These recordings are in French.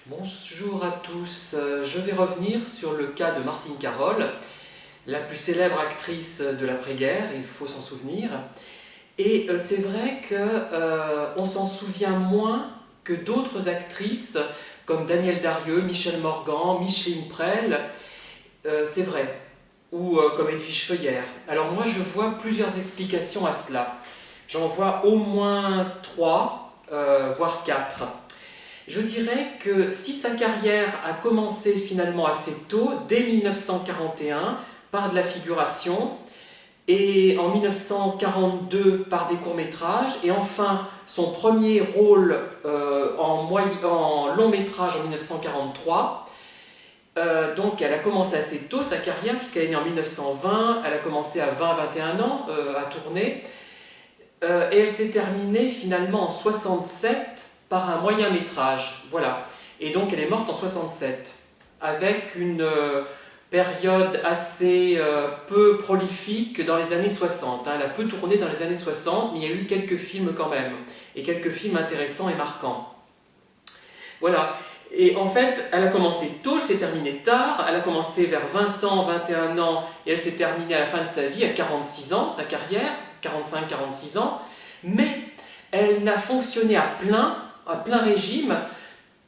Bonjour à tous, je vais revenir sur le cas de Martine Carol, la plus célèbre actrice de l'après-guerre, il faut s'en souvenir. Et c'est vrai qu'on s'en souvient moins que d'autres actrices comme Danielle Darrieux, Michèle Morgan, Micheline Prel, c'est vrai, ou comme Edwige Feuillère. Alors moi je vois plusieurs explications à cela. J'en vois au moins trois, voire quatre. Je dirais que si sa carrière a commencé finalement assez tôt, dès 1941, par de la figuration, et en 1942 par des courts-métrages, et enfin son premier rôle en long-métrage en 1943, donc elle a commencé assez tôt sa carrière, puisqu'elle est née en 1920, elle a commencé à 20-21 ans à tourner, et elle s'est terminée finalement en 67 par un moyen métrage. Voilà. Et donc elle est morte en 67, avec une période assez peu prolifique dans les années 60. Elle a peu tourné dans les années 60, mais il y a eu quelques films quand même, et quelques films intéressants et marquants. Voilà. Et en fait, elle a commencé tôt, elle s'est terminée tard, elle a commencé vers 20 ans, 21 ans, et elle s'est terminée à la fin de sa vie, à 46 ans, sa carrière, 45-46 ans, mais elle n'a fonctionné à plein régime,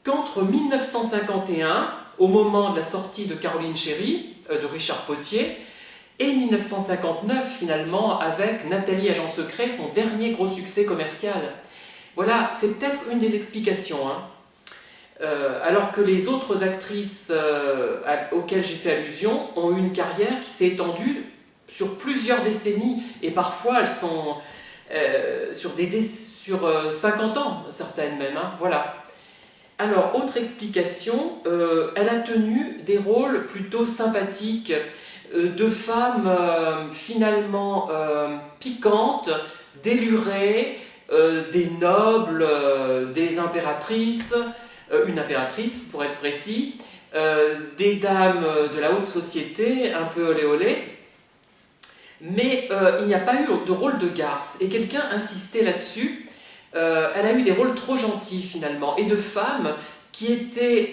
qu'entre 1951, au moment de la sortie de Caroline Chéry, de Richard Potier, et 1959 finalement, avec Nathalie Agent Secret, son dernier gros succès commercial. Voilà, c'est peut-être une des explications, hein. Alors que les autres actrices auxquelles j'ai fait allusion ont eu une carrière qui s'est étendue sur plusieurs décennies, et parfois elles sont sur 50 ans, certaines même, hein, voilà. Alors, autre explication, elle a tenu des rôles plutôt sympathiques, de femmes finalement piquantes, délurées, des nobles, des impératrices, une impératrice pour être précis, des dames de la haute société, un peu olé olé, mais il n'y a pas eu de rôle de garce, et quelqu'un insistait là-dessus. Elle a eu des rôles trop gentils finalement, et de femmes qui étaient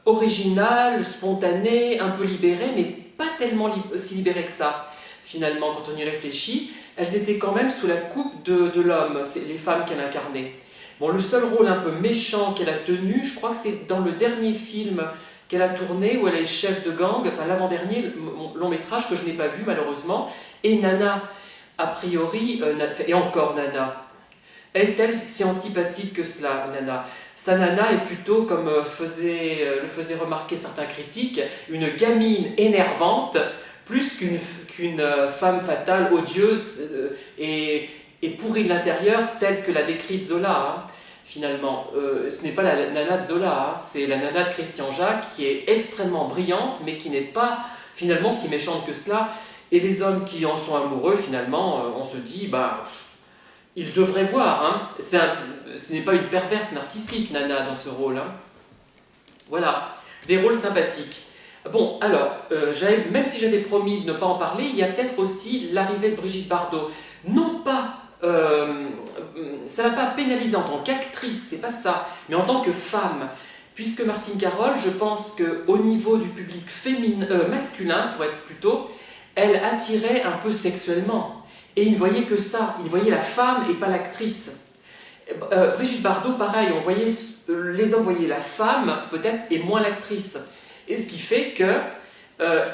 originales, spontanées, un peu libérées, mais pas tellement si libérées que ça, finalement, quand on y réfléchit. Elles étaient quand même sous la coupe de l'homme, c'est les femmes qu'elle incarnait. Bon, le seul rôle un peu méchant qu'elle a tenu, je crois que c'est dans le dernier film qu'elle a tourné, où elle est chef de gang, enfin l'avant-dernier long métrage que je n'ai pas vu malheureusement, et Nana, a priori, et encore Nana, est-elle si antipathique que cela, Nana? Sa Nana est plutôt, comme le faisaient remarquer certains critiques, une gamine énervante, plus qu'une femme fatale, odieuse et pourrie de l'intérieur, telle que l'a décrite Zola, hein. Finalement, ce n'est pas la Nana de Zola, hein, c'est la Nana de Christian Jacques, qui est extrêmement brillante, mais qui n'est pas finalement si méchante que cela. Et les hommes qui en sont amoureux, finalement, on se dit, bah, il devrait voir, hein. Ce n'est pas une perverse narcissique, Nana, dans ce rôle, hein. Voilà, des rôles sympathiques. Bon, alors, même si j'avais promis de ne pas en parler, il y a peut-être aussi l'arrivée de Brigitte Bardot. Non pas, ça n'a pas pénalisé en tant qu'actrice, c'est pas ça, mais en tant que femme. Puisque Martine Carol, je pense qu'au niveau du public masculin, pour être plutôt, elle attirait un peu sexuellement. Et ils ne voyaient que ça, ils voyaient la femme et pas l'actrice. Brigitte Bardot, pareil, les hommes voyaient la femme, peut-être, et moins l'actrice. Et ce qui fait que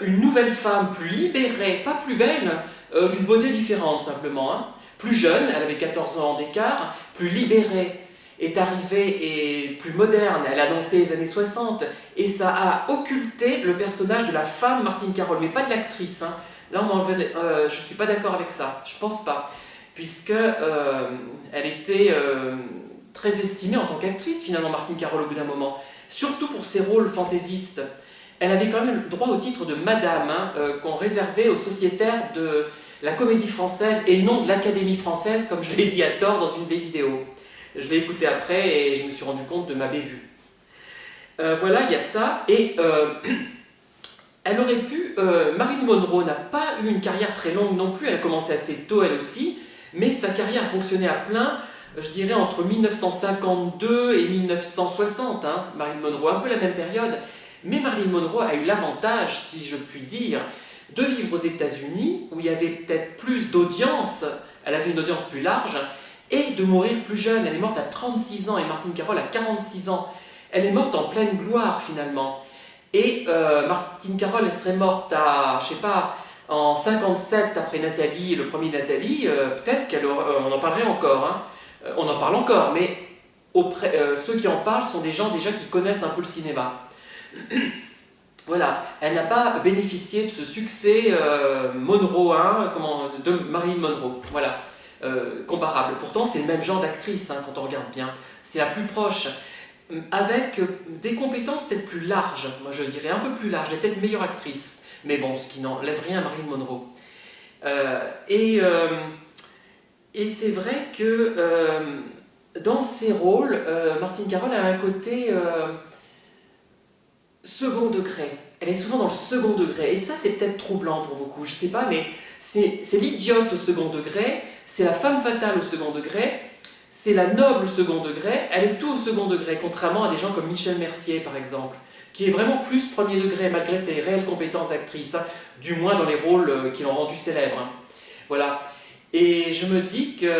une nouvelle femme plus libérée, pas plus belle, d'une beauté différente simplement, hein, plus jeune, elle avait 14 ans d'écart, plus libérée, est arrivée et plus moderne, elle a annoncé les années 60, et ça a occulté le personnage de la femme Martine Carol, mais pas de l'actrice, hein. Là, je ne suis pas d'accord avec ça, je pense pas, puisque elle était très estimée en tant qu'actrice, finalement, Martine Carol, au bout d'un moment, surtout pour ses rôles fantaisistes. Elle avait quand même le droit au titre de Madame, hein, qu'on réservait aux sociétaires de la Comédie Française et non de l'Académie Française, comme je l'ai dit à tort dans une des vidéos. Je l'ai écouté après et je me suis rendu compte de ma bévue. Voilà, il y a ça, et elle aurait pu... Marilyn Monroe n'a pas eu une carrière très longue non plus, elle a commencé assez tôt elle aussi, mais sa carrière a fonctionné à plein je dirais entre 1952 et 1960, hein, Marilyn Monroe, un peu la même période. Mais Marilyn Monroe a eu l'avantage, si je puis dire, de vivre aux États-Unis, où il y avait peut-être plus d'audience, elle avait une audience plus large, et de mourir plus jeune. Elle est morte à 36 ans et Martine Carol à 46 ans. Elle est morte en pleine gloire finalement. Et Martine Carol, elle serait morte à, je sais pas, en 57 après Nathalie, le premier Nathalie, peut-être on en parlerait encore. Hein. On en parle encore, mais ceux qui en parlent sont des gens déjà qui connaissent un peu le cinéma. Voilà, elle n'a pas bénéficié de ce succès monroein, de Marilyn Monroe. Voilà, comparable. Pourtant, c'est le même genre d'actrice hein, quand on regarde bien. C'est la plus proche, avec des compétences peut-être plus larges. Moi, je dirais un peu plus larges. Elle est peut-être meilleure actrice. Mais bon, ce qui n'enlève rien à Marilyn Monroe. Et c'est vrai que dans ses rôles, Martine Carol a un côté second degré. Elle est souvent dans le second degré. Et ça, c'est peut-être troublant pour beaucoup. Je sais pas, mais c'est l'idiote au second degré, c'est la femme fatale au second degré, c'est la noble au second degré. Elle est tout au second degré, contrairement à des gens comme Michel Mercier, par exemple, qui est vraiment plus premier degré, malgré ses réelles compétences d'actrice, hein, du moins dans les rôles qui l'ont rendu célèbre. Hein. Voilà. Et je me dis que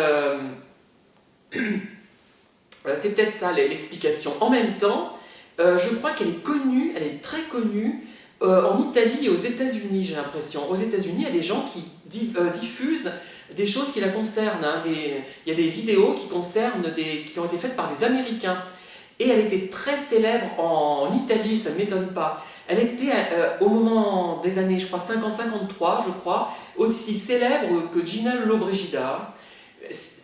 c'est peut-être ça l'explication. En même temps, je crois qu'elle est connue, elle est très connue en Italie et aux États-Unis, j'ai l'impression. Aux États-Unis, il y a des gens qui diffusent des choses qui la concernent. Hein, il y a des vidéos qui qui ont été faites par des Américains. Et elle était très célèbre en Italie, ça ne m'étonne pas. Elle était, au moment des années, je crois, 50-53, je crois, aussi célèbre que Gina Lollobrigida.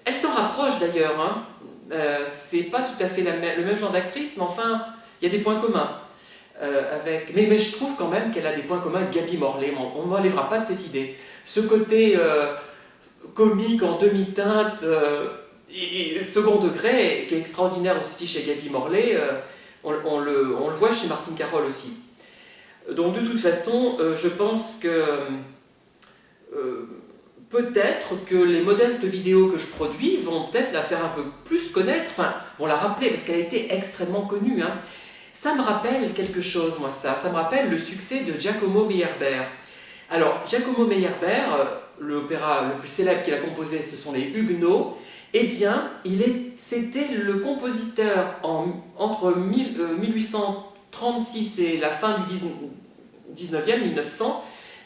Elle s'en rapproche d'ailleurs, hein. C'est pas tout à fait le même genre d'actrice, mais enfin, il y a des points communs. Mais je trouve quand même qu'elle a des points communs avec Gaby Morley. On ne m'enlèvera pas de cette idée. Ce côté comique en demi-teinte et second degré, qui est extraordinaire aussi chez Gaby Morley, on le voit chez Martine Carol aussi. Donc de toute façon, je pense que peut-être que les modestes vidéos que je produis vont peut-être la faire un peu plus connaître, enfin, vont la rappeler, parce qu'elle a été extrêmement connue. Hein. Ça me rappelle quelque chose, moi, ça me rappelle le succès de Giacomo Meyerbeer. Alors, Giacomo Meyerbeer, l'opéra le plus célèbre qu'il a composé, ce sont les Huguenots. Eh bien, c'était le compositeur entre 1836 et la fin du 19e, 1900,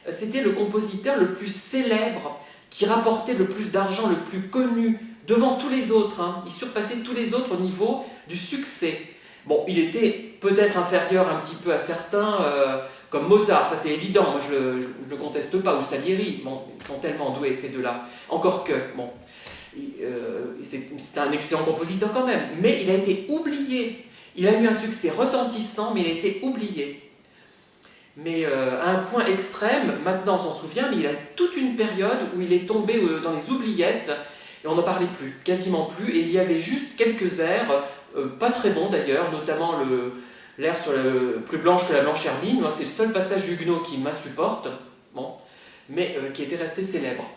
c'était le compositeur le plus célèbre, qui rapportait le plus d'argent, le plus connu, devant tous les autres. Hein. Il surpassait tous les autres au niveau du succès. Bon, il était peut-être inférieur un petit peu à certains, comme Mozart, ça c'est évident, moi je ne le conteste pas, ou Salieri, bon, ils sont tellement doués ces deux-là. Encore que, bon, c'est un excellent compositeur quand même, mais il a été oublié. Il a eu un succès retentissant, mais il a été oublié. Mais à un point extrême, maintenant on s'en souvient, mais il a toute une période où il est tombé dans les oubliettes, et on n'en parlait plus, quasiment plus, et il y avait juste quelques airs, pas très bons d'ailleurs, notamment l'air sur plus blanche que la blanche hermine, c'est le seul passage du Huguenot qui m'insupporte, bon, mais qui était resté célèbre.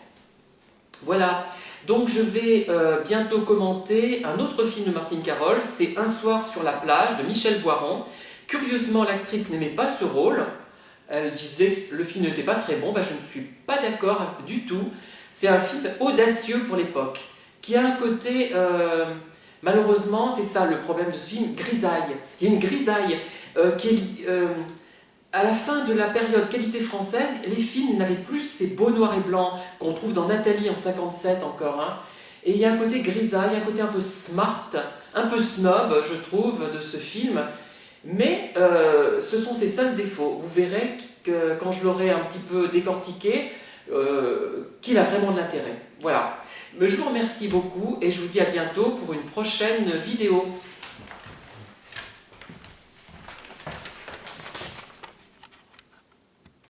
Voilà, donc je vais bientôt commenter un autre film de Martine Carol, c'est Un soir sur la plage de Michel Boiron. Curieusement, l'actrice n'aimait pas ce rôle. Elle disait que le film n'était pas très bon. Ben, je ne suis pas d'accord du tout. C'est un film audacieux pour l'époque, qui a un côté, malheureusement, c'est ça le problème de ce film, grisaille. Il y a une grisaille qui est... à la fin de la période qualité française, les films n'avaient plus ces beaux noirs et blancs qu'on trouve dans Nathalie en 57 encore. Hein. Et il y a un côté grisaille, un côté un peu smart, un peu snob, je trouve, de ce film. Mais ce sont ses seuls défauts. Vous verrez que quand je l'aurai un petit peu décortiqué, qu'il a vraiment de l'intérêt. Voilà. Mais je vous remercie beaucoup et je vous dis à bientôt pour une prochaine vidéo.